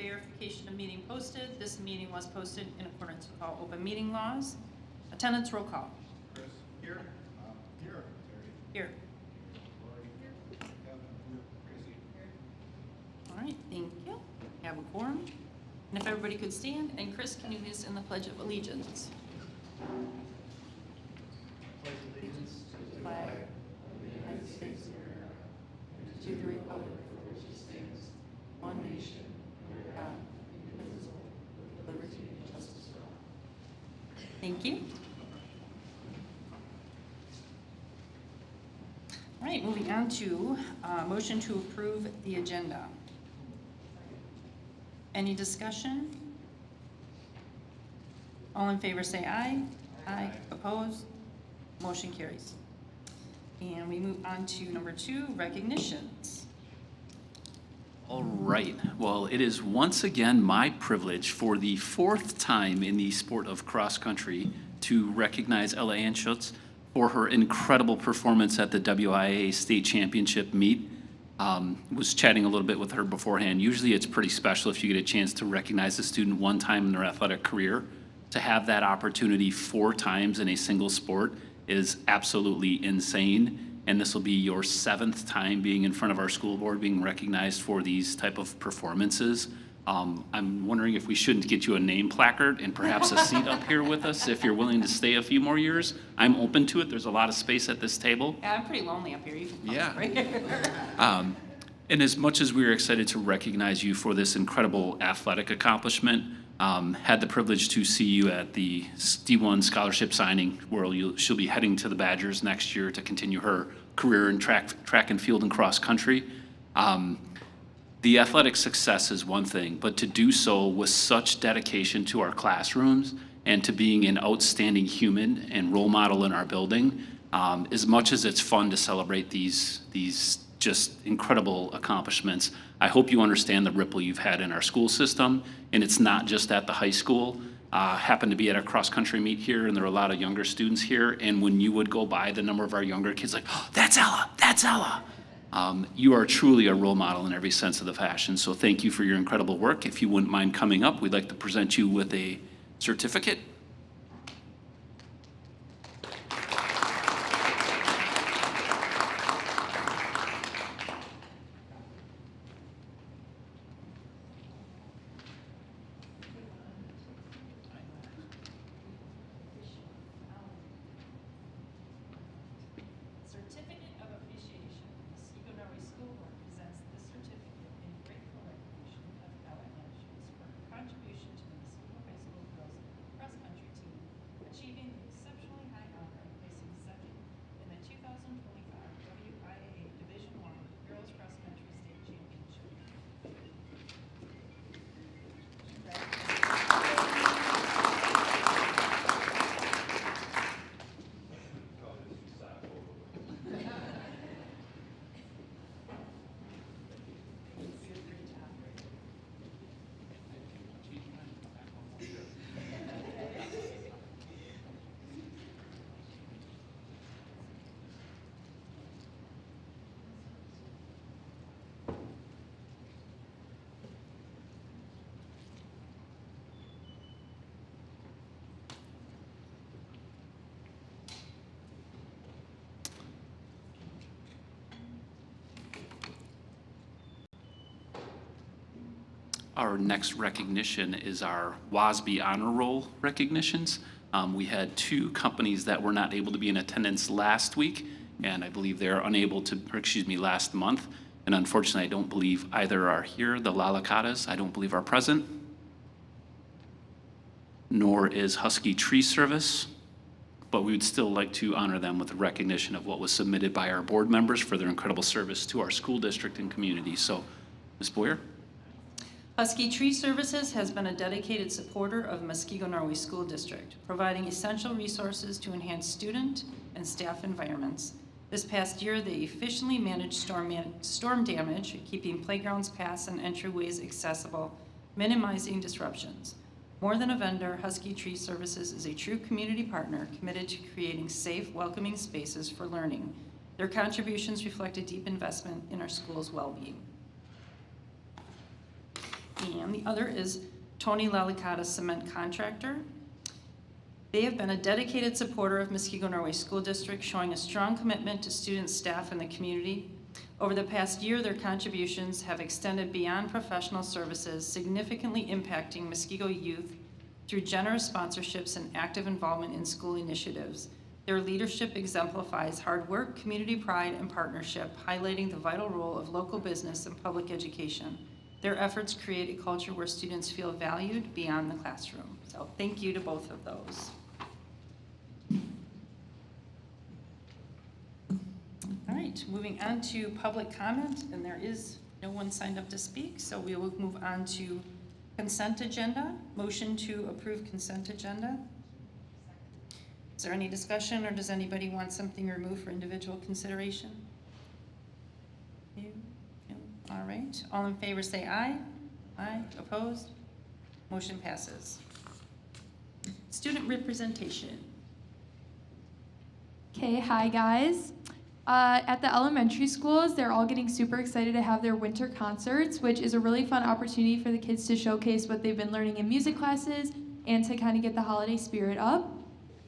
verification of meeting posted. This meeting was posted in accordance with all open meeting laws. Attendance roll call. Chris? Here. Here. Terry? Here. Lori? Here. Kevin? Here. Tracy? Here. All right, thank you. We have a quorum. And if everybody could stand, and Chris, can you lead us in the Pledge of Allegiance? Pledge allegiance to the Flag of the United States of America, and to the republic for which it stands, one nation, under God, indivisible, with liberty and justice for all. Thank you. All right, moving on to motion to approve the agenda. Any discussion? All in favor say aye. Aye. Opposed? Motion carries. And we move on to number 2, recognitions. All right. Well, it is once again my privilege for the 4th time in the sport of cross country to recognize Ella Anschutz for her incredible performance at the WIAA State Championship meet. Was chatting a little bit with her beforehand. Usually it's pretty special if you get a chance to recognize a student one time in their athletic career. To have that opportunity 4 times in a single sport is absolutely insane. And this will be your 7th time being in front of our school board, being recognized for these type of performances. I'm wondering if we shouldn't get you a name placard and perhaps a seat up here with us if you're willing to stay a few more years. I'm open to it. There's a lot of space at this table. Yeah, I'm pretty lonely up here. You can Yeah. right here. And as much as we are excited to recognize you for this incredible athletic accomplishment, had the privilege to see you at the D1 scholarship signing, where she'll be heading to the Badgers next year to continue her career in track and field and cross country. The athletic success is one thing, but to do so with such dedication to our classrooms and to being an outstanding human and role model in our building, as much as it's fun to celebrate these just incredible accomplishments, I hope you understand the ripple you've had in our school system, and it's not just at the high school. Happened to be at a cross-country meet here, and there were a lot of younger students here, and when you would go by, the number of our younger kids like, oh, that's Ella, that's Ella. You are truly a role model in every sense of the fashion, so thank you for your incredible work. If you wouldn't mind coming up, we'd like to present you with a certificate. Certificate of Appreciation. Muskegon Norway School Board presents this certificate in grateful recognition of Ella Anschutz for her contribution to the Muskegon High School girls cross-country team, achieving the exceptionally high honor of placing second in the 2025 WIAA Division I Girls Cross Country State Championship. Our next recognition is our WASB Honor Roll recognitions. We had 2 companies that were not able to be in attendance last week, and I believe they're unable to, or excuse me, last month. And unfortunately, I don't believe either are here. The Lalacatas, I don't believe are present. Nor is Husky Tree Service. But we would still like to honor them with a recognition of what was submitted by our board members for their incredible service to our school district and community. So, Ms. Boyer. Husky Tree Services has been a dedicated supporter of Muskegon Norway School District, providing essential resources to enhance student and staff environments. This past year, they efficiently managed storm damage, keeping playgrounds, paths, and entryways accessible, minimizing disruptions. More than a vendor, Husky Tree Services is a true community partner committed to creating safe, welcoming spaces for learning. Their contributions reflect a deep investment in our school's well-being. and the other is Tony Lalicata Cement Contractor. They have been a dedicated supporter of Muskego Norway School District, showing a strong commitment to students, staff, and the community. Over the past year, their contributions have extended beyond professional services, significantly impacting Muskego youth through generous sponsorships and active involvement in school initiatives. Their leadership exemplifies hard work, community pride, and partnership, highlighting the vital role of local business and public education. Their efforts create a culture where students feel valued beyond the classroom. So thank you to both of those. All right, moving on to public comment, and there is no one signed up to speak, so we will move on to consent agenda. Motion to approve consent agenda. Is there any discussion, or does anybody want something removed for individual consideration? You? No? All right, all in favor say aye. Aye, opposed? Motion passes. Student representation. Okay, hi guys. At the elementary schools, they're all getting super excited to have their winter concerts, which is a really fun opportunity for the kids to showcase what they've been learning in music classes and to kind of get the holiday spirit up.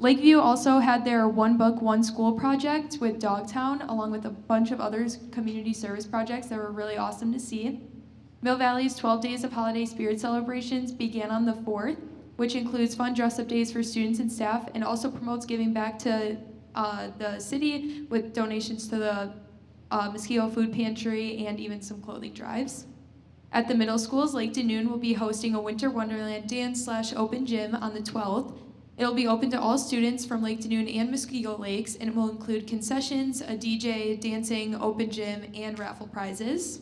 Lakeview also had their One Book, One School project with Dogtown, along with a bunch of other community service projects that were really awesome to see. Mill Valley's 12 Days of Holiday Spirit celebrations began on the 4th, which includes fun dress-up days for students and staff, and also promotes giving back to the city with donations to the Muskego Food Pantry and even some clothing drives. At the middle schools, Lake Danoon will be hosting a Winter Wonderland dance/open gym on the 12th. It'll be open to all students from Lake Danoon and Muskego Lakes, and it will include concessions, a DJ, dancing, open gym, and raffle prizes.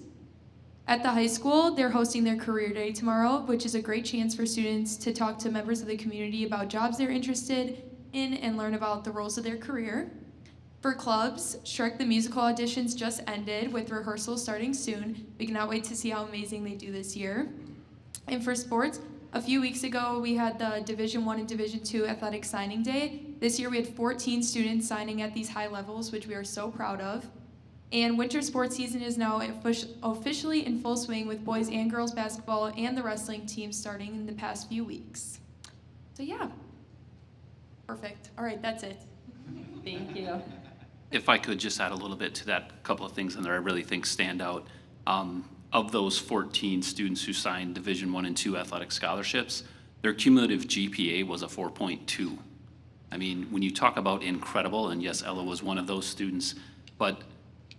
At the high school, they're hosting their Career Day tomorrow, which is a great chance for students to talk to members of the community about jobs they're interested in and learn about the roles of their career. For clubs, Shrek the Musical auditions just ended with rehearsals starting soon. We cannot wait to see how amazing they do this year. And for sports, a few weeks ago we had the Division I and Division II athletic signing day. This year we had 14 students signing at these high levels, which we are so proud of. And winter sports season is now officially in full swing with boys and girls basketball and the wrestling team starting in the past few weeks. So yeah. Perfect. All right, that's it. Thank you. If I could just add a little bit to that, couple of things in there I really think stand out. Of those 14 students who signed Division I and II athletic scholarships, their cumulative GPA was a 4.2. I mean, when you talk about incredible, and yes, Ella was one of those students, but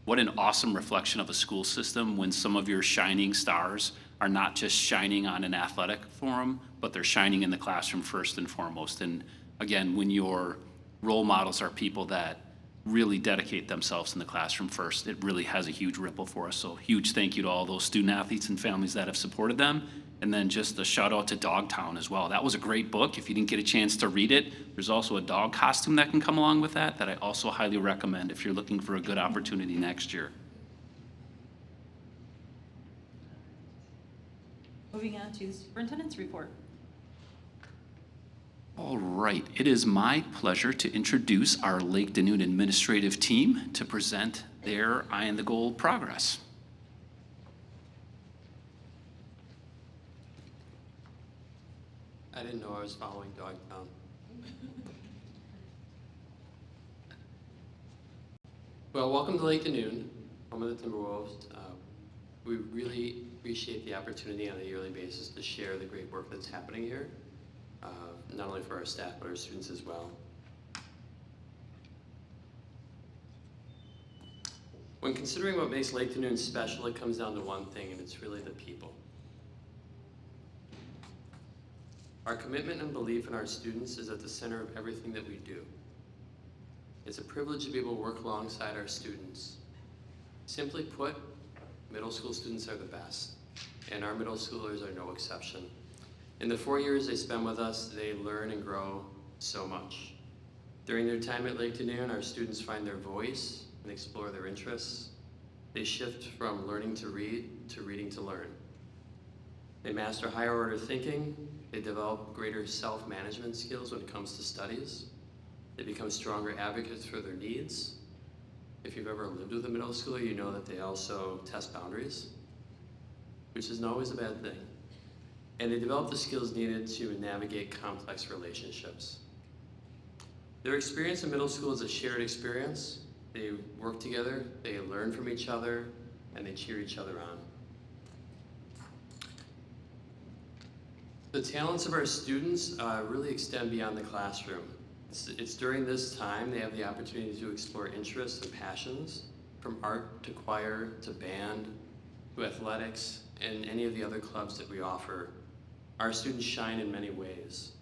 what an awesome reflection of a school system when some of your shining stars are not just shining on an athletic forum, but they're shining in the classroom first and foremost. And again, when your role models are people that really dedicate themselves in the classroom first, it really has a huge ripple for us. So huge thank you to all those student athletes and families that have supported them. And then just a shout out to Dogtown as well. That was a great book. If you didn't get a chance to read it, there's also a dog costume that can come along with that I also highly recommend if you're looking for a good opportunity next year. Moving on to the superintendent's report. All right, it is my pleasure to introduce our Lake Danoon administrative team to present their Eye on the Goal progress. I didn't know I was following Dogtown. Well, welcome to Lake Danoon, home of the Timberwolves. We really appreciate the opportunity on a yearly basis to share the great work that's happening here, not only for our staff, but our students as well. When considering what makes Lake Danoon special, it comes down to one thing, and it's really the people. Our commitment and belief in our students is at the center of everything that we do. It's a privilege to be able to work alongside our students. Simply put, middle school students are the best, and our middle schoolers are no exception. In the 4 years they spend with us, they learn and grow so much. During their time at Lake Danoon, our students find their voice and explore their interests. They shift from learning to read to reading to learn. They master higher order thinking. They develop greater self-management skills when it comes to studies. They become stronger advocates for their needs. If you've ever lived with a middle schooler, you know that they also test boundaries, which isn't always a bad thing. and they develop the skills needed to navigate complex relationships. Their experience in middle school is a shared experience. They work together, they learn from each other, and they cheer each other on. The talents of our students really extend beyond the classroom. It's during this time they have the opportunity to explore interests and passions, from art to choir to band to athletics and any of the other clubs that we offer. Our students shine in many ways.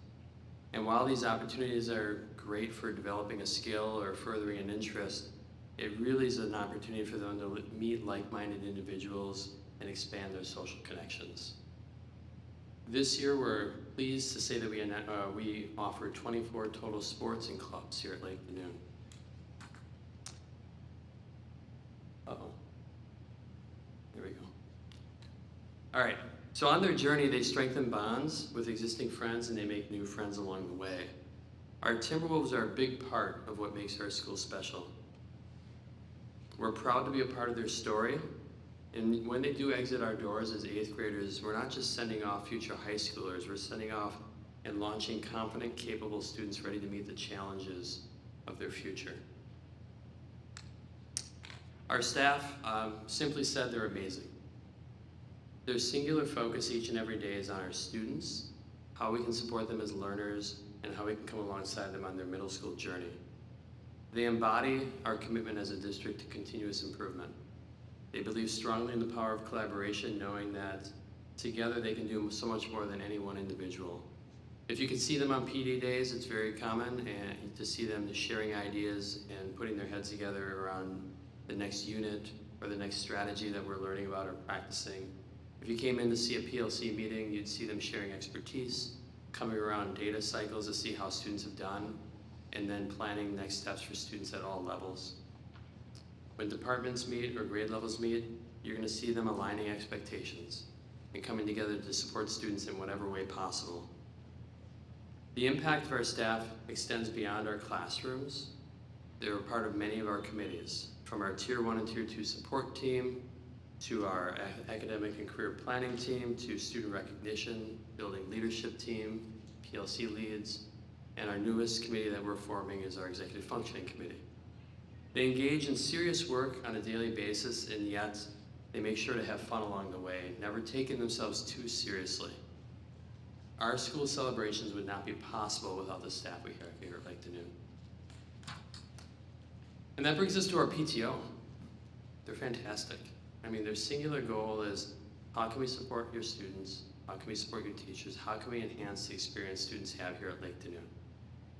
And while these opportunities are great for developing a skill or furthering an interest, it really is an opportunity for them to meet like-minded individuals and expand their social connections. This year, we're pleased to say that we offer 24 total sports and clubs here at Lake Danoon. Uh-oh. Here we go. All right, so on their journey, they strengthen bonds with existing friends and they make new friends along the way. Our Timberwolves are a big part of what makes our school special. We're proud to be a part of their story. And when they do exit our doors as 8th graders, we're not just sending off future high schoolers, we're sending off and launching confident, capable students ready to meet the challenges of their future. Our staff, simply said, they're amazing. Their singular focus each and every day is on our students, how we can support them as learners, and how we can come alongside them on their middle school journey. They embody our commitment as a district to continuous improvement. They believe strongly in the power of collaboration, knowing that together they can do so much more than any one individual. If you can see them on PD days, it's very common and to see them sharing ideas and putting their heads together around the next unit or the next strategy that we're learning about or practicing. If you came in to see a PLC meeting, you'd see them sharing expertise, coming around data cycles to see how students have done, and then planning next steps for students at all levels. When departments meet or grade levels meet, you're going to see them aligning expectations and coming together to support students in whatever way possible. The impact of our staff extends beyond our classrooms. They're a part of many of our committees, from our Tier 1 and Tier 2 support team, to our academic and career planning team, to student recognition, building leadership team, PLC leads, and our newest committee that we're forming is our executive functioning committee. They engage in serious work on a daily basis, and yet they make sure to have fun along the way, never taking themselves too seriously. Our school celebrations would not be possible without the staff we have here at Lake Danoon. And that brings us to our PTO. They're fantastic. I mean, their singular goal is, how can we support your students? How can we support your teachers? How can we enhance the experience students have here at Lake Danoon?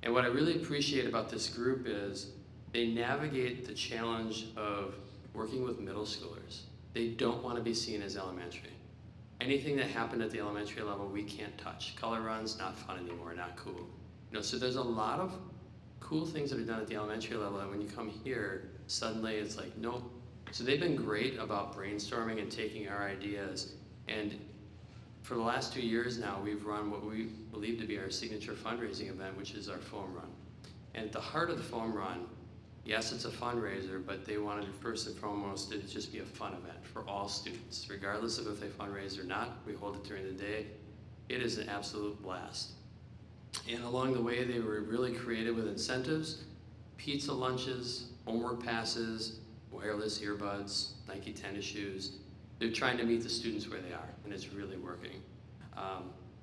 And what I really appreciate about this group is they navigate the challenge of working with middle schoolers. They don't want to be seen as elementary. Anything that happened at the elementary level, we can't touch. Color runs, not fun anymore, not cool. You know, so there's a lot of cool things that are done at the elementary level, and when you come here, suddenly it's like, nope. So they've been great about brainstorming and taking our ideas, and for the last 2 years now, we've run what we believe to be our signature fundraising event, which is our foam run. And at the heart of the foam run, yes, it's a fundraiser, but they wanted it first and foremost to just be a fun event for all students. Regardless of if they fundraise or not, we hold it during the day. It is an absolute blast. And along the way, they were really creative with incentives, pizza lunches, homework passes, wireless earbuds, Nike tennis shoes. They're trying to meet the students where they are, and it's really working.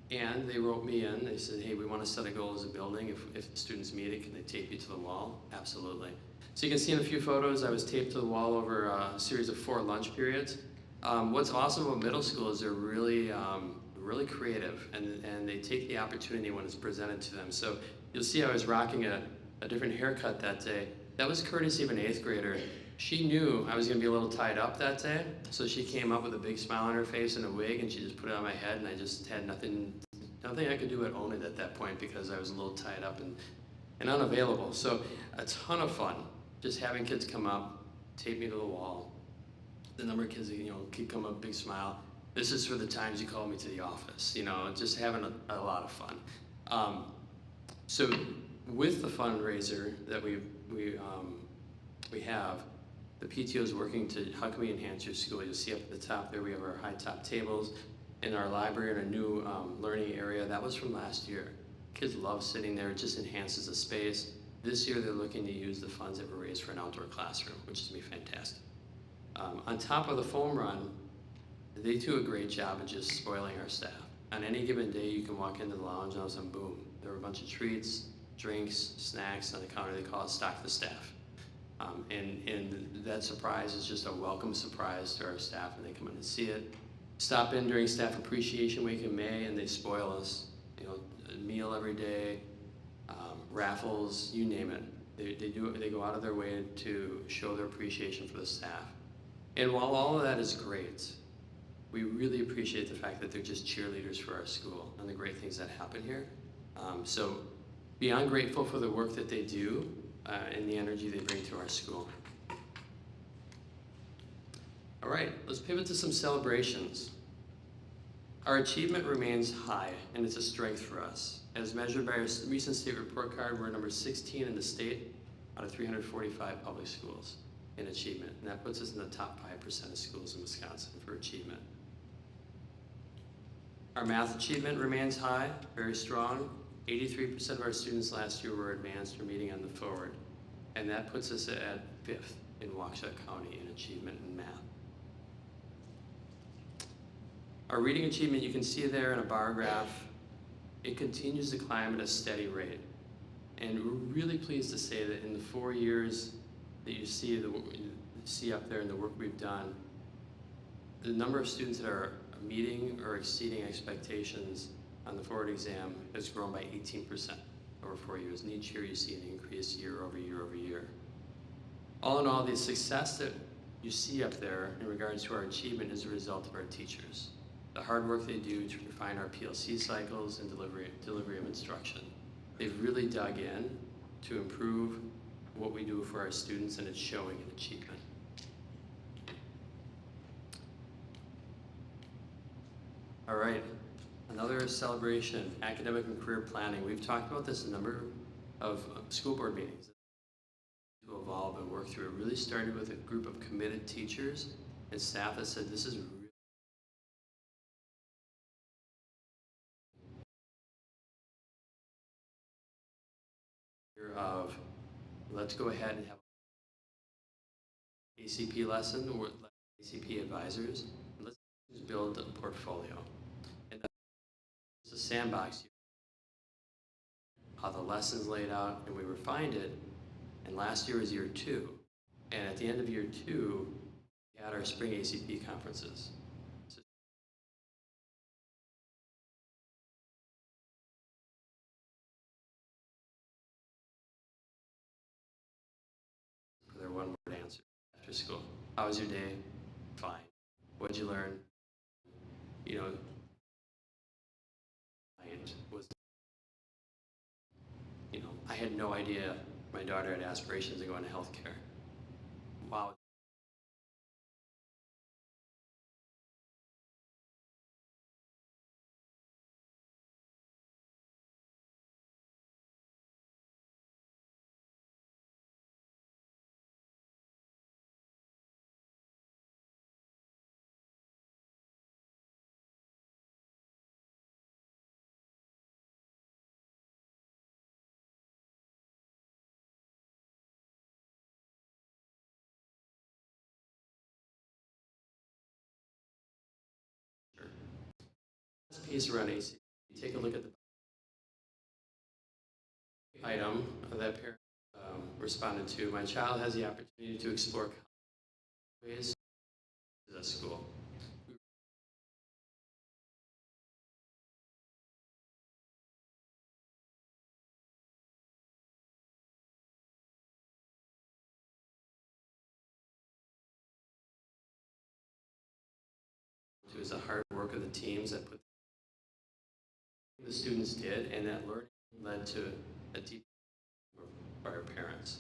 And they wrote me in, they said, hey, we want to set a goal as a building. If the students meet it, can they tape you to the wall? Absolutely. So you can see in a few photos, I was taped to the wall over a series of 4 lunch periods. What's awesome about middle school is they're really creative, and they take the opportunity when it's presented to them. So you'll see I was rocking a different haircut that day. That was courtesy of an 8th grader. She knew I was going to be a little tied up that day, so she came up with a big smile on her face and a wig, and she just put it on my head, and I just had nothing I could do but own it at that point because I was a little tied up and unavailable. So a ton of fun, just having kids come up, tape me to the wall. The number of kids, keep coming up, big smile. This is for the times you call me to the office, just having a lot of fun. So with the fundraiser that we have, the PTO is working to, how can we enhance your school? You'll see up at the top there, we have our high top tables. in our library in a new learning area. That was from last year. Kids love sitting there. It just enhances the space. This year, they're looking to use the funds that were raised for an outdoor classroom, which is going to be fantastic. On top of the foam run, they do a great job of just spoiling our staff. On any given day, you can walk into the lounge and all of a sudden, boom, there were a bunch of treats, drinks, snacks on the counter. They call it stock the staff. And that surprise is just a welcome surprise to our staff, and they come in and see it. Stop in during Staff Appreciation Week in May, and they spoil us. You know, a meal every day, raffles, you name it. They go out of their way to show their appreciation for the staff. And while all of that is great, we really appreciate the fact that they're just cheerleaders for our school and the great things that happen here. So beyond grateful for the work that they do and the energy they bring to our school. All right, let's pivot to some celebrations. Our achievement remains high, and it's a strength for us. As measured by our recent state report card, we're number 16 in the state out of 345 public schools in achievement, and that puts us in the top 5% of schools in Wisconsin for achievement. Our math achievement remains high, very strong. 83% of our students last year were advanced or meeting on the forward, and that puts us at 5th in Waukesha County in achievement in math. Our reading achievement, you can see there in a bar graph, it continues to climb at a steady rate. And we're really pleased to say that in the 4 years that you see up there in the work we've done, the number of students that are meeting or exceeding expectations on the forward exam has grown by 18% over 4 years. And each year you see an increase year over year over year. All in all, the success that you see up there in regards to our achievement is a result of our teachers. The hard work they do to refine our PLC cycles and delivery of instruction. They've really dug in to improve what we do for our students, and it's showing in achievement. All right, another celebration, academic and career planning. We've talked about this in a number of school board meetings to evolve and work through. It really started with a group of committed teachers and staff that said this is of let's go ahead and have ACP lesson or ACP advisors. Let's build a portfolio. And it's a sandbox. How the lessons laid out, and we refined it. And last year was year 2. And at the end of year 2, we had our spring ACP conferences. Their one-word answer after school. How was your day? Fine. What'd you learn? You know, I had no idea my daughter had aspirations to go into healthcare. Wow. This piece around ACP, take a look at the item that parent responded to. My child has the opportunity to explore ways at school. It was the hard work of the teams that put the students did, and that learning led to a deep by our parents.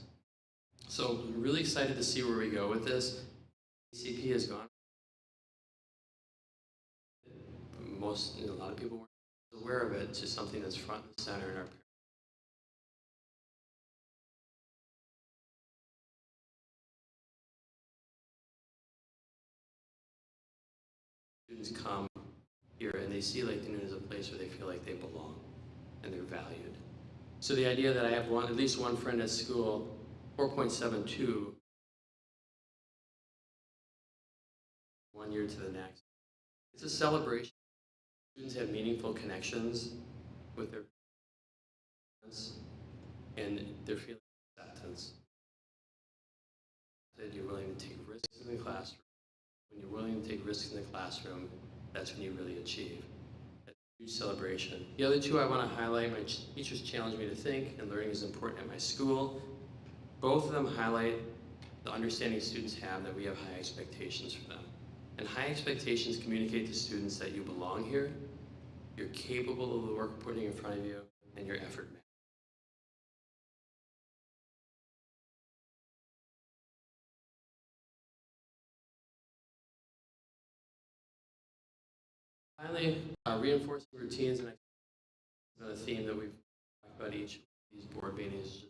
So I'm really excited to see where we go with this. ACP has gone. A lot of people weren't aware of it, to something that's front and center in our students come here, and they see Lake Noon as a place where they feel like they belong and they're valued. So the idea that I have at least one friend at school, 4.72, 1 year to the next. It's a celebration. Students have meaningful connections with their parents and their feeling of acceptance. That you're willing to take risks in the classroom. When you're willing to take risks in the classroom, that's when you really achieve. That's a huge celebration. The other two I want to highlight, my teachers challenged me to think, and learning is important at my school. Both of them highlight the understanding students have that we have high expectations for them. And high expectations communicate to students that you belong here, you're capable of the work putting in front of you, and your effort matters. Finally, reinforcing routines and a theme that we've talked about each of these board meetings.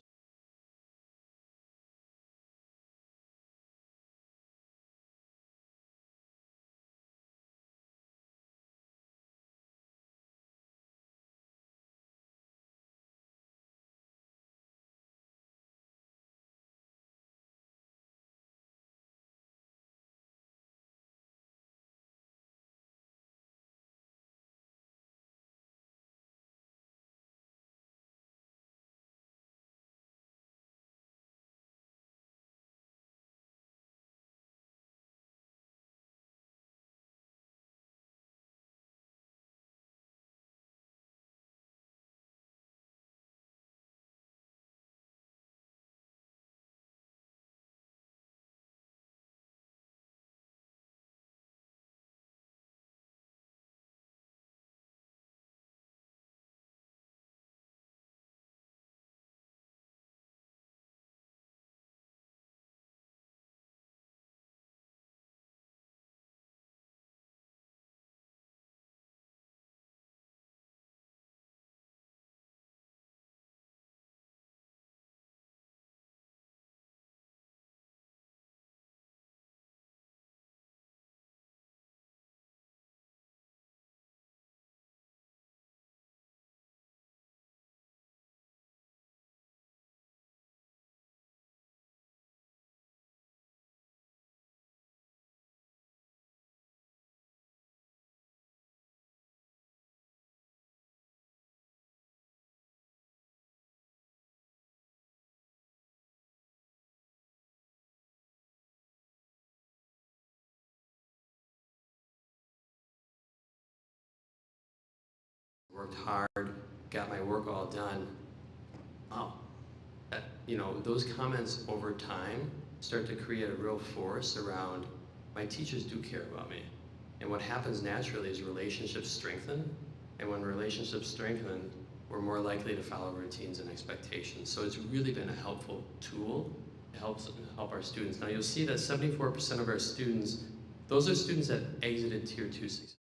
Worked hard, got my work all done. Oh, those comments over time start to create a real force around my teachers do care about me. And what happens naturally is relationships strengthen. And when relationships strengthen, we're more likely to follow routines and expectations. So it's really been a helpful tool to help our students. Now you'll see that 74% of our students, those are students that exited Tier 2 success.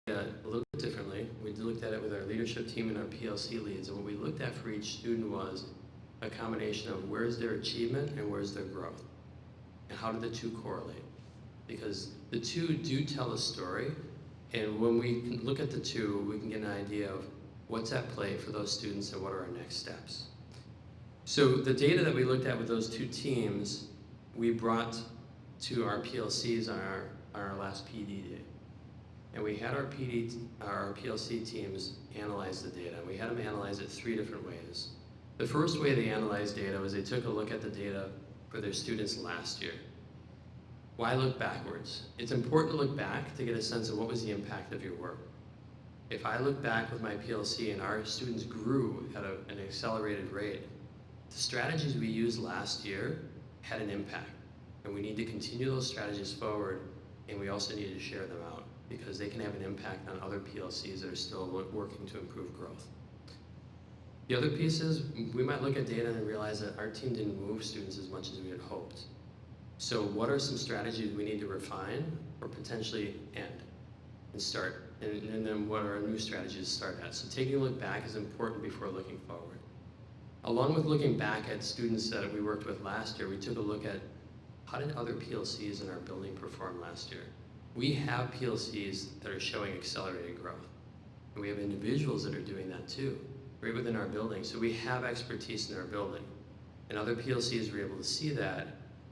a little bit differently. We looked at it with our leadership team and our PLC leads, and what we looked at for each student was a combination of where's their achievement and where's their growth, and how do the two correlate? Because the two do tell a story, and when we can look at the two, we can get an idea of what's at play for those students and what are our next steps. So the data that we looked at with those two teams, we brought to our PLCs on our last PD day. And we had our PLC teams analyze the data. We had them analyze it 3 different ways. The first way they analyzed data was they took a look at the data for their students last year. Why look backwards? It's important to look back to get a sense of what was the impact of your work. If I look back with my PLC and our students grew at an accelerated rate, the strategies we used last year had an impact. And we need to continue those strategies forward, and we also need to share them out because they can have an impact on other PLCs that are still working to improve growth. The other piece is we might look at data and realize that our team didn't move students as much as we had hoped. So what are some strategies we need to refine or potentially end and start? And then what are our new strategies to start at? So taking a look back is important before looking forward. Along with looking back at students that we worked with last year, we took a look at how did other PLCs in our building perform last year? We have PLCs that are showing accelerated growth. And we have individuals that are doing that too, right within our building. So we have expertise in our building. And other PLCs were able to see that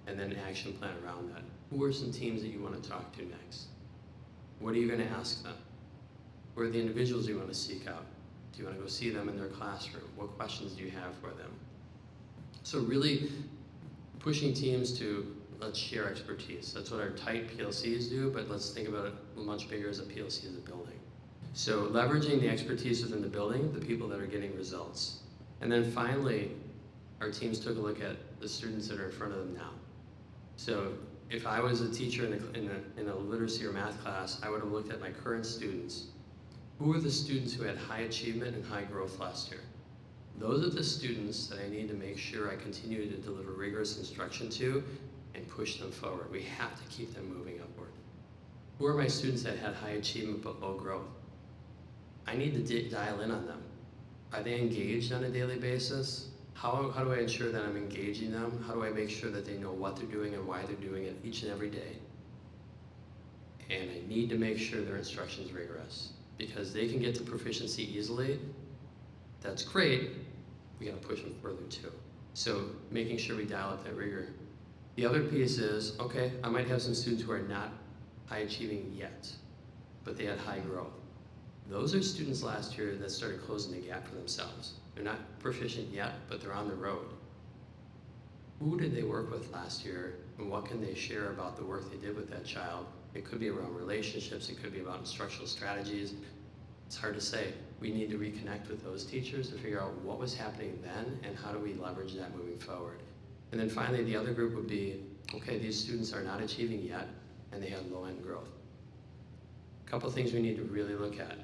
and then action plan around that. Who are some teams that you want to talk to next? What are you going to ask them? Who are the individuals you want to seek out? Do you want to go see them in their classroom? What questions do you have for them? So really pushing teams to let's share expertise. That's what our tight PLCs do, but let's think about it much bigger as a PLC as a building. So leveraging the expertise within the building, the people that are getting results. And then finally, our teams took a look at the students that are in front of them now. So if I was a teacher in a literacy or math class, I would have looked at my current students. Who are the students who had high achievement and high growth last year? Those are the students that I need to make sure I continue to deliver rigorous instruction to and push them forward. We have to keep them moving upward. Who are my students that had high achievement but low growth? I need to dial in on them. Are they engaged on a daily basis? How do I ensure that I'm engaging them? How do I make sure that they know what they're doing and why they're doing it each and every day? And I need to make sure their instruction is rigorous because they can get to proficiency easily. That's great. We gotta push them further too. So making sure we dial up that rigor. The other piece is, okay, I might have some students who are not high achieving yet, but they had high growth. Those are students last year that started closing the gap for themselves. They're not proficient yet, but they're on the road. Who did they work with last year, and what can they share about the work they did with that child? It could be around relationships, it could be about instructional strategies. It's hard to say. We need to reconnect with those teachers to figure out what was happening then and how do we leverage that moving forward. And then finally, the other group would be, okay, these students are not achieving yet, and they have low-end growth. A couple things we need to really look at.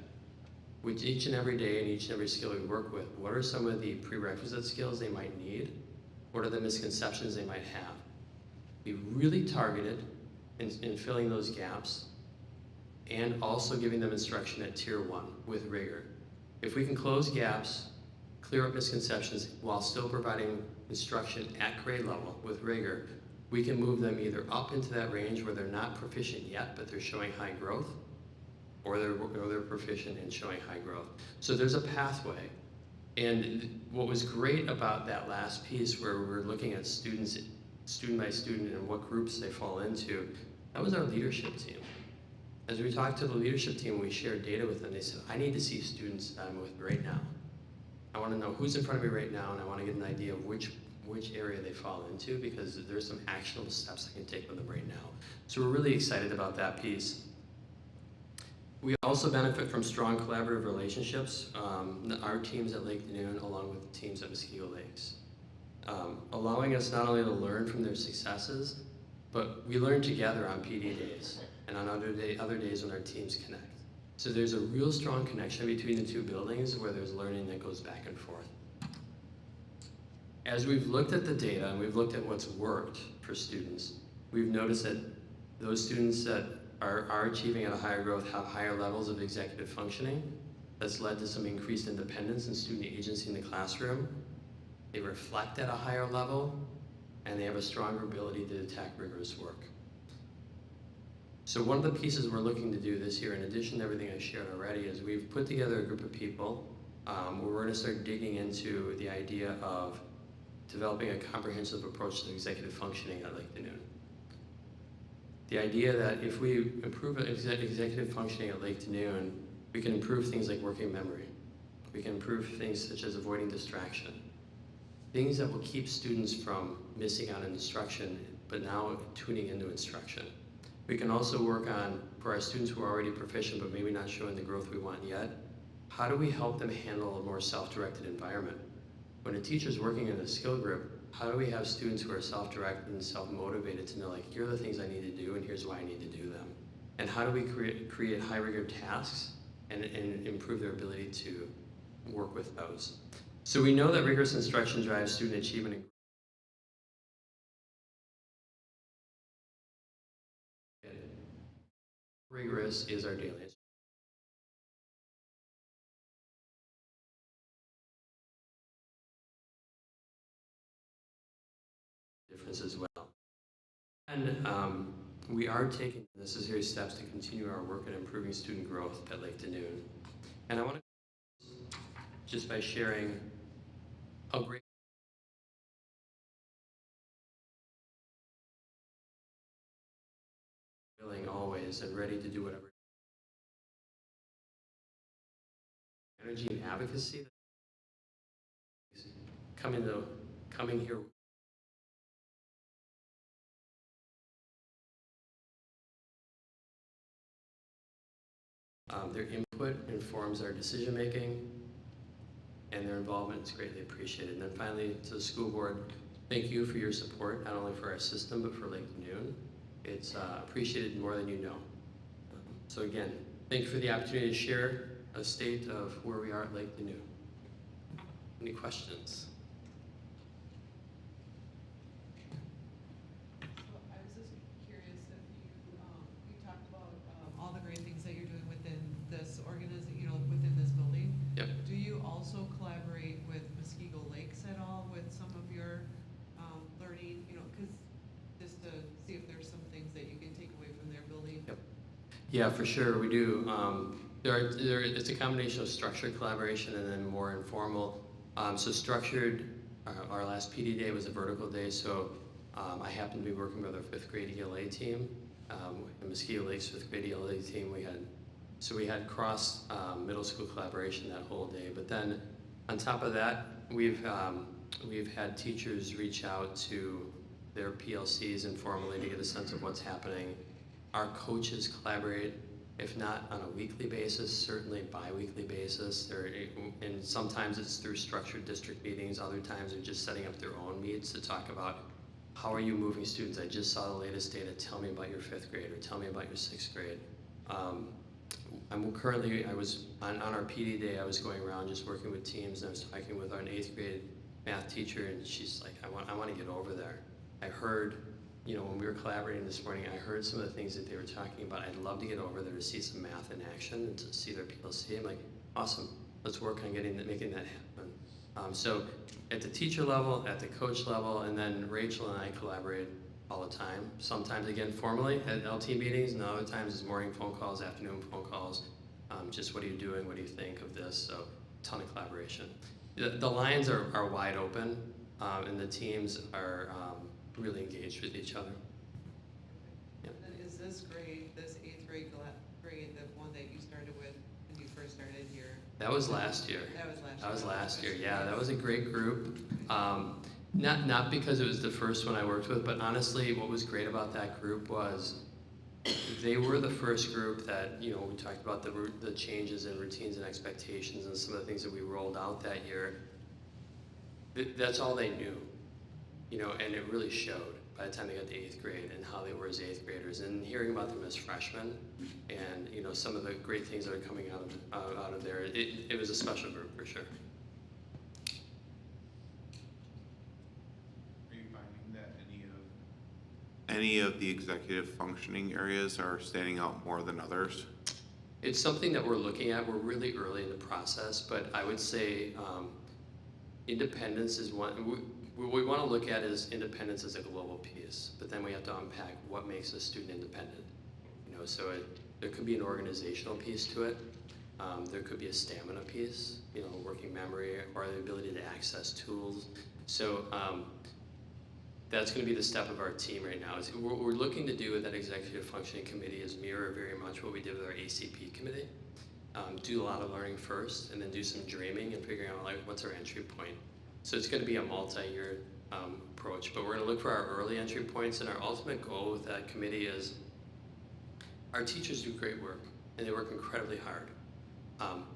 With each and every day and each and every skill we work with, what are some of the prerequisite skills they might need? What are the misconceptions they might have? Be really targeted in filling those gaps and also giving them instruction at tier 1 with rigor. If we can close gaps, clear up misconceptions while still providing instruction at grade level with rigor, we can move them either up into that range where they're not proficient yet, but they're showing high growth, or they're proficient and showing high growth. So there's a pathway. And what was great about that last piece where we're looking at students, student by student, and what groups they fall into, that was our leadership team. As we talked to the leadership team, we shared data with them. They said, I need to see students that I'm with right now. I want to know who's in front of me right now, and I want to get an idea of which area they fall into, because there's some actionable steps I can take with them right now. So we're really excited about that piece. We also benefit from strong collaborative relationships, our teams at Lake Noon along with the teams at Muskego Lakes, allowing us not only to learn from their successes, but we learn together on PD days and on other days when our teams connect. So there's a real strong connection between the two buildings where there's learning that goes back and forth. As we've looked at the data and we've looked at what's worked for students, we've noticed that those students that are achieving at a higher growth have higher levels of executive functioning. That's led to some increased independence and student agency in the classroom. They reflect at a higher level, and they have a stronger ability to attack rigorous work. So one of the pieces we're looking to do this year, in addition to everything I shared already, is we've put together a group of people where we're going to start digging into the idea of developing a comprehensive approach to executive functioning at Lake Noon. The idea that if we improve executive functioning at Lake Noon, we can improve things like working memory. We can improve things such as avoiding distraction. Things that will keep students from missing out on instruction, but now tuning into instruction. We can also work on, for our students who are already proficient but maybe not showing the growth we want yet, how do we help them handle a more self-directed environment? When a teacher's working in a skill group, how do we have students who are self-directed and self-motivated to know, like, here are the things I need to do and here's why I need to do them? And how do we create high rigor tasks and improve their ability to work with those? So we know that rigorous instruction drives student achievement. Rigorous is our daily difference as well. And we are taking necessary steps to continue our work in improving student growth at Lake Noon. And I want to just by sharing how great willing always and ready to do whatever energy and advocacy coming here. Their input informs our decision making, and their involvement is greatly appreciated. And then finally, to the school board, thank you for your support, not only for our system, but for Lake Noon. It's appreciated more than you know. So again, thank you for the opportunity to share a state of where we are at Lake Noon. Any questions? So I was just curious if you talked about all the great things that you're doing within this organization, within this building. Yep. Do you also collaborate with Muskego Lakes at all with some of your learning, because just to see if there's some things that you can take away from their building? Yep. Yeah, for sure, we do. It's a combination of structured collaboration and then more informal. So structured, our last PD day was a vertical day, so I happened to be working with our 5th grade ELA team, the Muskego Lakes 5th grade ELA team. We had cross middle school collaboration that whole day. But then on top of that, we've had teachers reach out to their PLCs informally to get a sense of what's happening. Our coaches collaborate, if not on a weekly basis, certainly bi-weekly basis. And sometimes it's through structured district meetings, other times they're just setting up their own meets to talk about how are you moving students. I just saw the latest data, tell me about your 5th grade, or tell me about your 6th grade. I was on our PD day, I was going around just working with teams, and I was talking with our 8th grade math teacher, and she's like, I want to get over there. I heard, when we were collaborating this morning, I heard some of the things that they were talking about. I'd love to get over there to see some math in action and to see their PLC. I'm like, awesome, let's work on making that happen. So at the teacher level, at the coach level, and then Rachel and I collaborate all the time. Sometimes, again, formally at LT meetings, and other times it's morning phone calls, afternoon phone calls. Just what are you doing? What do you think of this? So ton of collaboration. The lines are wide open, and the teams are really engaged with each other. Yeah. And is this grade, this 8th grade the one that you started with when you first started here? That was last year. That was last year. Yeah, that was a great group. Not because it was the first one I worked with, but honestly, what was great about that group was they were the first group that, we talked about the changes in routines and expectations and some of the things that we rolled out that year. That's all they knew, and it really showed by the time they got to 8th grade and how they were as 8th graders, and hearing about them as freshmen and, some of the great things that are coming out of there. It was a special group for sure. Are you finding that any of any of the executive functioning areas are standing out more than others? It's something that we're looking at. We're really early in the process, but I would say independence is one. What we want to look at is independence as a global piece, but then we have to unpack what makes a student independent. You know, so there could be an organizational piece to it. There could be a stamina piece, you know, working memory or the ability to access tools. So that's going to be the step of our team right now. Is what we're looking to do with that executive functioning committee is mirror very much what we did with our ACP committee. Do a lot of learning first, and then do some dreaming and figuring out like what's our entry point. So it's going to be a multi-year approach, but we're going to look for our early entry points, and our ultimate goal with that committee is our teachers do great work, and they work incredibly hard.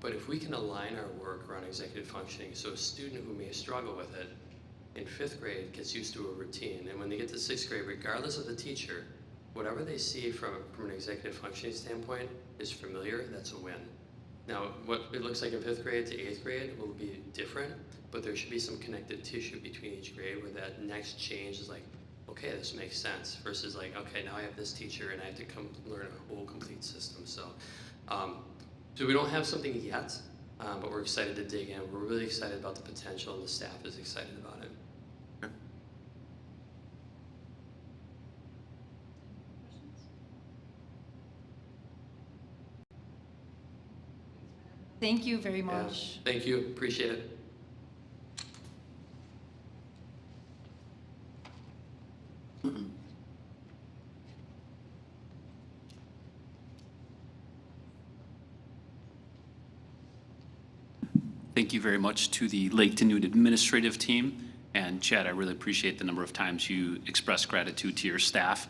But if we can align our work around executive functioning, so a student who may struggle with it in 5th grade gets used to a routine, and when they get to 6th grade, regardless of the teacher, whatever they see from an executive functioning standpoint is familiar, that's a win. Now, what it looks like in 5th grade to 8th grade will be different, but there should be some connective tissue between each grade where that next change is like, okay, this makes sense, versus like, okay, now I have this teacher and I have to come learn a whole complete system. So we don't have something yet, but we're excited to dig in. We're really excited about the potential, and the staff is excited about it. Okay. Thank you very Yeah. much. Thank you, appreciate it. Thank you very much to the Lake Danube administrative team. And Chad, I really appreciate the number of times you express gratitude to your staff.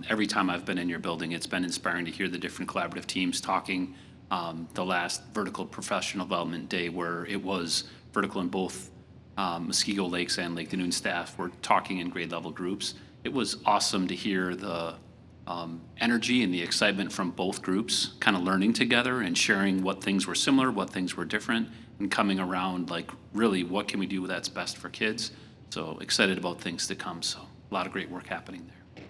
Every time I've been in your building, it's been inspiring to hear the different collaborative teams talking. The last vertical professional development day, where it was vertical in both Muskego Lakes and Lake Danube staff were talking in grade level groups. It was awesome to hear the energy and the excitement from both groups kind of learning together and sharing what things were similar, what things were different, and coming around like really what can we do that's best for kids. So excited about things to come. So a lot of great work happening there.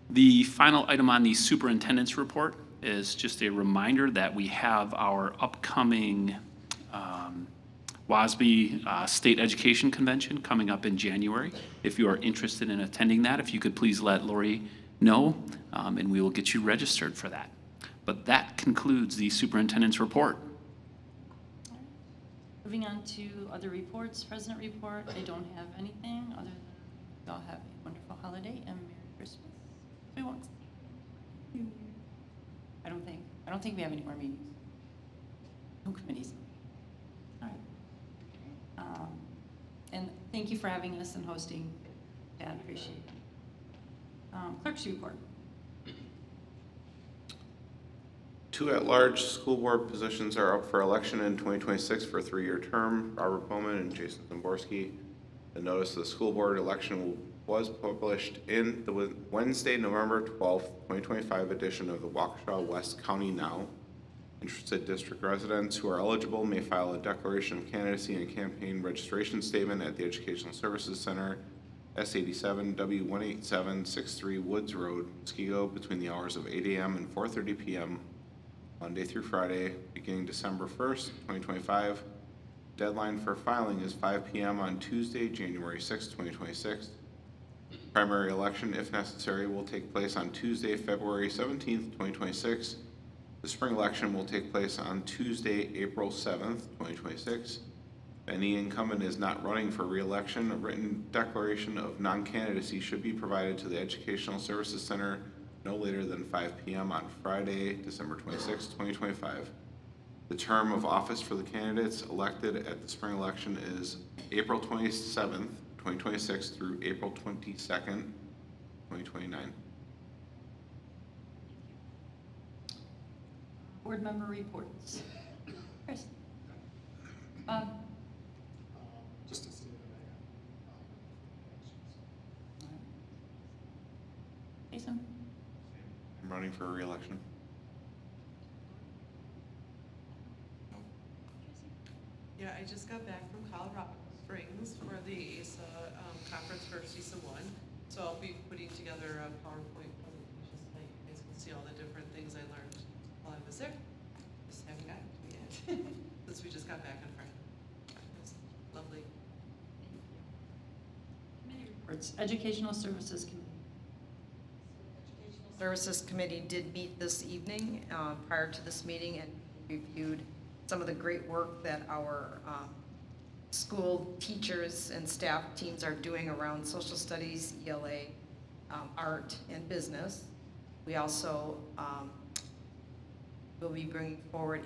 The final item on the superintendent's report is just a reminder that we have our upcoming WASB State Education Convention coming up in January. If you are interested in attending that, if you could please let Lori know, and we will get you registered for that. But that concludes the superintendent's report. Moving on to other reports, President report. I don't have anything other than y'all have a wonderful holiday and Merry Christmas. We won't. I don't think we have any more meetings. No committees. All right. And thank you for having us and hosting. Dad, appreciate it. Clerk's report. 2 at-large school board positions are up for election in 2026 for a 3-year term, Robert Bowman and Jason Zimborski. The notice of the school board election was published in the Wednesday, November 12th, 2025 edition of the Waukesha West County Now. Interested district residents who are eligible may file a declaration of candidacy and campaign registration statement at the Educational Services Center, S87 W18763 Woods Road, Muskego, between the hours of 8 a.m. and 4:30 p.m. Monday through Friday, beginning December 1st, 2025. Deadline for filing is 5 p.m. on Tuesday, January 6, 2026. Primary election, if necessary, will take place on Tuesday, February 17th, 2026. The spring election will take place on Tuesday, April 7th, 2026. If any incumbent is not running for re-election, a written declaration of non-candidacy should be provided to the Educational Services Center no later than 5 p.m. on Friday, December 26, 2025. The term of office for the candidates elected at the spring election is April 27th, 2026 through April 22nd, 2029. Board member reports. Chris. Bob. Just to see if I Jason. I'm running for re-election. Yeah, I just got back from Colorado Springs for the ASA conference for CISA 1. So I'll be putting together a PowerPoint presentation so that you guys can see all the different things I learned while I was there. Just haven't gotten to it yet, since we just got back on Friday. It was lovely. Committee reports. Educational Services Committee. Services Committee did meet this evening prior to this meeting and reviewed some of the great work that our school teachers and staff teams are doing around social studies, ELA, art, and business. We also will be bringing forward,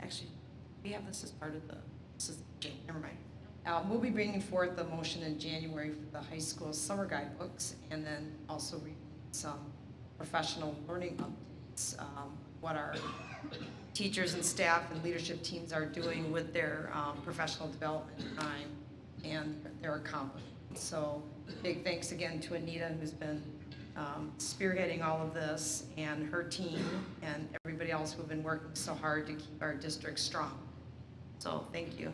actually, we have this as part of the, never mind. We'll be bringing forth the motion in January for the high school summer guidebooks, and then also some professional learning updates, what our teachers and staff and leadership teams are doing with their professional development time and their accomplishments. So big thanks again to Anita, who's been spearheading all of this, and her team and everybody else who've been working so hard to keep our district strong. So thank you.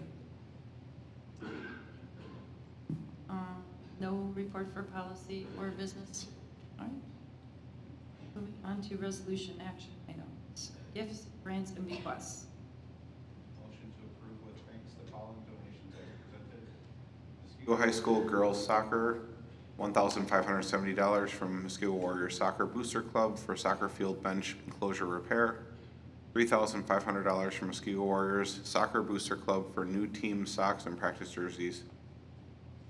No report for policy or business. All right. Moving on to resolution action items. Gifts, grants, and bequests. Motion to approve with thanks the following donations as presented. Muskego High School Girls Soccer, $1,570 from Muskego Warriors Soccer Booster Club for soccer field bench enclosure repair. $3,500 from Muskego Warriors Soccer Booster Club for new team socks and practice jerseys.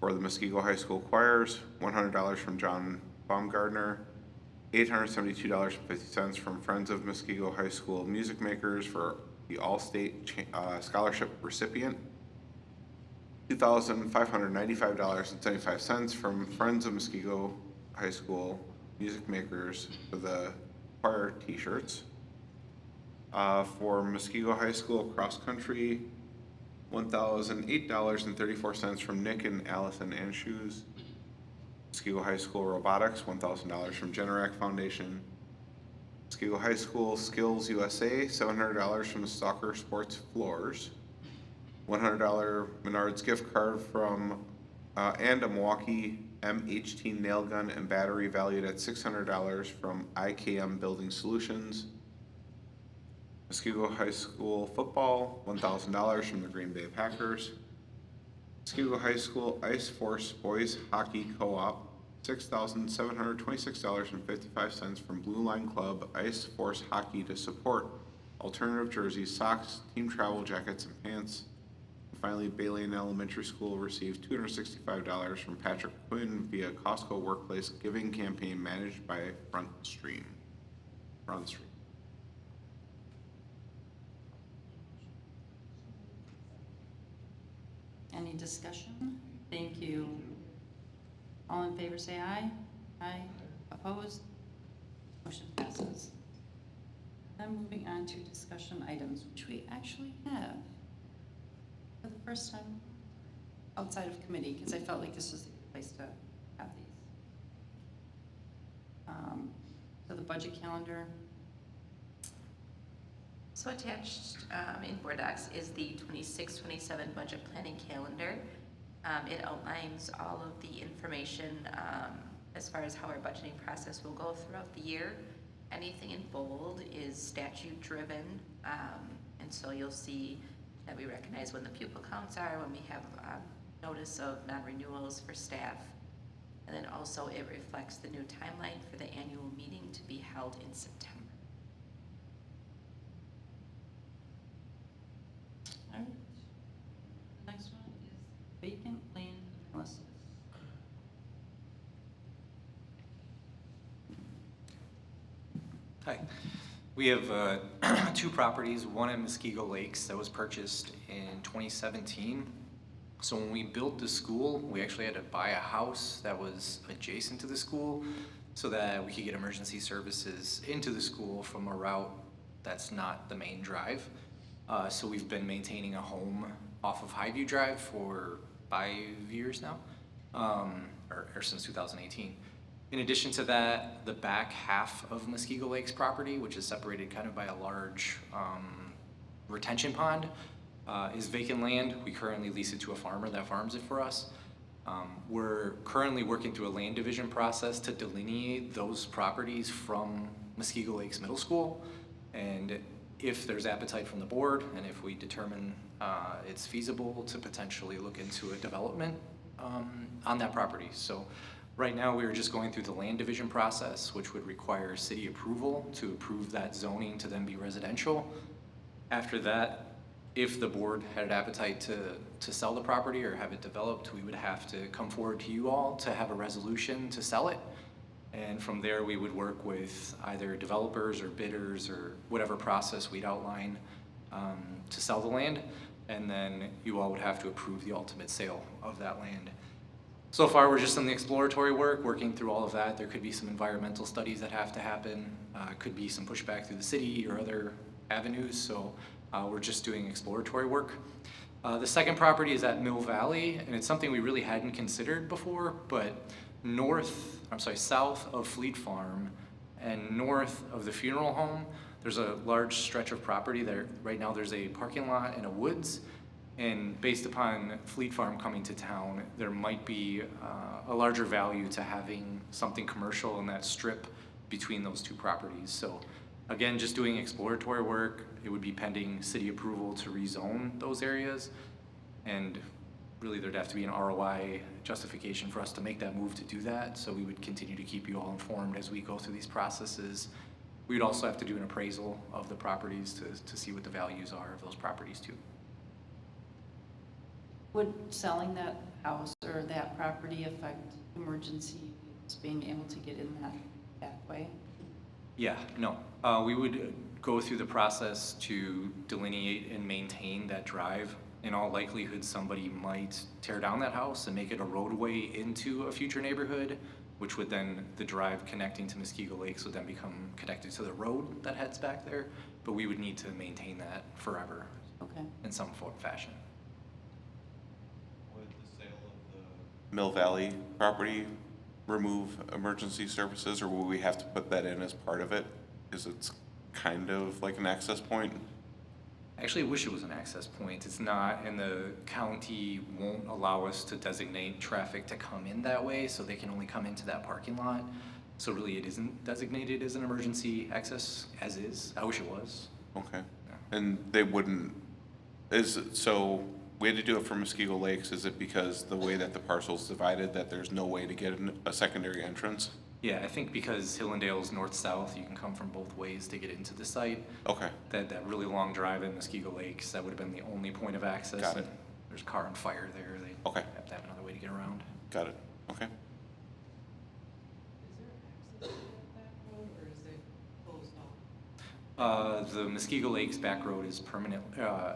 For the Muskego High School Choirs, $100 from John Baumgardner, $872.50 from Friends of Muskego High School Music Makers for the All-State Scholarship recipient, $2,595.75 from Friends of Muskego High School Music Makers for the choir t-shirts. For Muskego High School Cross Country, $1,008.34 from Nick and Allison Anshoes. Muskego High School Robotics, $1,000 from Generac Foundation. Muskego High School Skills USA, $700 from Soccer Sports Floors. $100 Menards gift card from, and a Milwaukee M18 nail gun and battery valued at $600 from IKM Building Solutions. Muskego High School football, $1,000 from the Green Bay Packers. Muskego High School Ice Force Boys Hockey Co-op, $6,726.55 from Blue Line Club Ice Force Hockey to support alternative jerseys, socks, team travel jackets, and pants. And finally, Baylane Elementary School received $265 from Patrick Quinn via Costco Workplace Giving Campaign managed by Front Street. Any discussion? Thank you. All in favor say aye. Aye. Opposed? Motion passes. Then moving on to discussion items, which we actually have for the first time outside of committee, because I felt like this was the place to have these. So the budget calendar. So attached in board docs is the 26-27 budget planning calendar. It outlines all of the information as far as how our budgeting process will go throughout the year. Anything in bold is statute driven, and so you'll see that we recognize when the pupil counts are, when we have notice of non-renewals for staff, and then also it reflects the new timeline for the annual meeting to be held in September. All right. Next one is vacant land analysis. Hi. We have two properties, one at Muskego Lakes that was purchased in 2017. So when we built the school, we actually had to buy a house that was adjacent to the school so that we could get emergency services into the school from a route that's not the main drive. So we've been maintaining a home off of Highview Drive for 5 years now, or since 2018. In addition to that, the back half of Muskego Lakes property, which is separated kind of by a large retention pond, is vacant land. We currently lease it to a farmer that farms it for us. We're currently working through a land division process to delineate those properties from Muskego Lakes Middle School. And if there's appetite from the board, and if we determine it's feasible to potentially look into a development on that property. So right now, we are just going through the land division process, which would require city approval to approve that zoning to then be residential. After that, if the board had an appetite to sell the property or have it developed, we would have to come forward to you all to have a resolution to sell it. And from there, we would work with either developers or bidders or whatever process we'd outline to sell the land. And then you all would have to approve the ultimate sale of that land. So far, we're just in the exploratory work, working through all of that. There could be some environmental studies that have to happen, could be some pushback through the city or other avenues. So we're just doing exploratory work. The second property is at Mill Valley, and it's something we really hadn't considered before, but south of Fleet Farm and north of the funeral home, there's a large stretch of property there. Right now, there's a parking lot and a woods. And based upon Fleet Farm coming to town, there might be a larger value to having something commercial in that strip between those two properties. So again, just doing exploratory work. It would be pending city approval to rezone those areas. And really there'd have to be an ROI justification for us to make that move to do that. So we would continue to keep you all informed as we go through these processes. We'd also have to do an appraisal of the properties to see what the values are of those properties too. Would selling that house or that property affect emergency being able to get in that pathway? Yeah, no. We would go through the process to delineate and maintain that drive. In all likelihood, somebody might tear down that house and make it a roadway into a future neighborhood, which would then, the drive connecting to Muskego Lakes would then become connected to the road that heads back there. But we would need to maintain that forever Okay. in some fashion. Would the sale of the Mill Valley property remove emergency services, or will we have to put that in as part of it? Because it's kind of like an access point. I actually wish it was an access point. It's not, and the county won't allow us to designate traffic to come in that way, so they can only come into that parking lot. So really it isn't designated as an emergency access as is. I wish it was. Okay. Yeah. And they wouldn't, so we had to do it for Muskego Lakes. Is it because the way that the parcel's divided that there's no way to get a secondary entrance? Yeah, I think because Hillendale's north-south, you can come from both ways to get into the site. Okay, That really long drive in Muskego Lakes, that would have been the only point of access. Got it. And there's car and fire there. They Okay. have to have another way to get around. got it. Okay. Is there access to that back road, or is it closed off? The Muskego Lakes back road is permanent,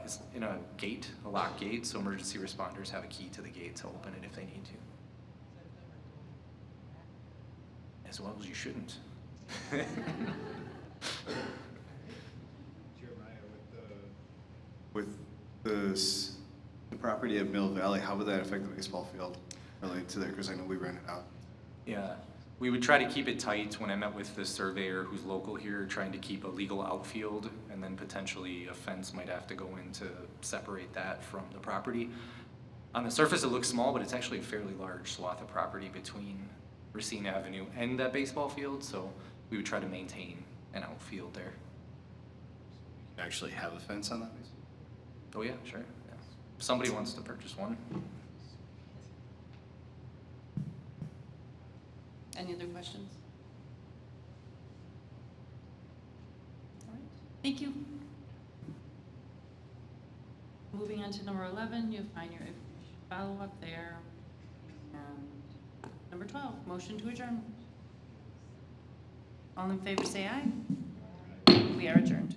is in a gate, a lock gate, so emergency responders have a key to the gate to open it if they need to. As well as you shouldn't. Jeremiah, With the property at Mill Valley, how would that affect the baseball field related to there? Because I know we rent it out. Yeah, we would try to keep it tight. When I met with the surveyor who's local here, trying to keep a legal outfield, and then potentially a fence might have to go in to separate that from the property. On the surface, it looks small, but it's actually a fairly large swath of property between Racine Avenue and that baseball field, so we would try to maintain an outfield there. You actually have a fence on that baseball? Oh yeah, sure, yeah. If somebody wants to purchase one. Any other questions? All right, thank you. Moving on to number 11, you'll find your follow-up there. And number 12, motion to adjourn. All in favor say aye. We are adjourned.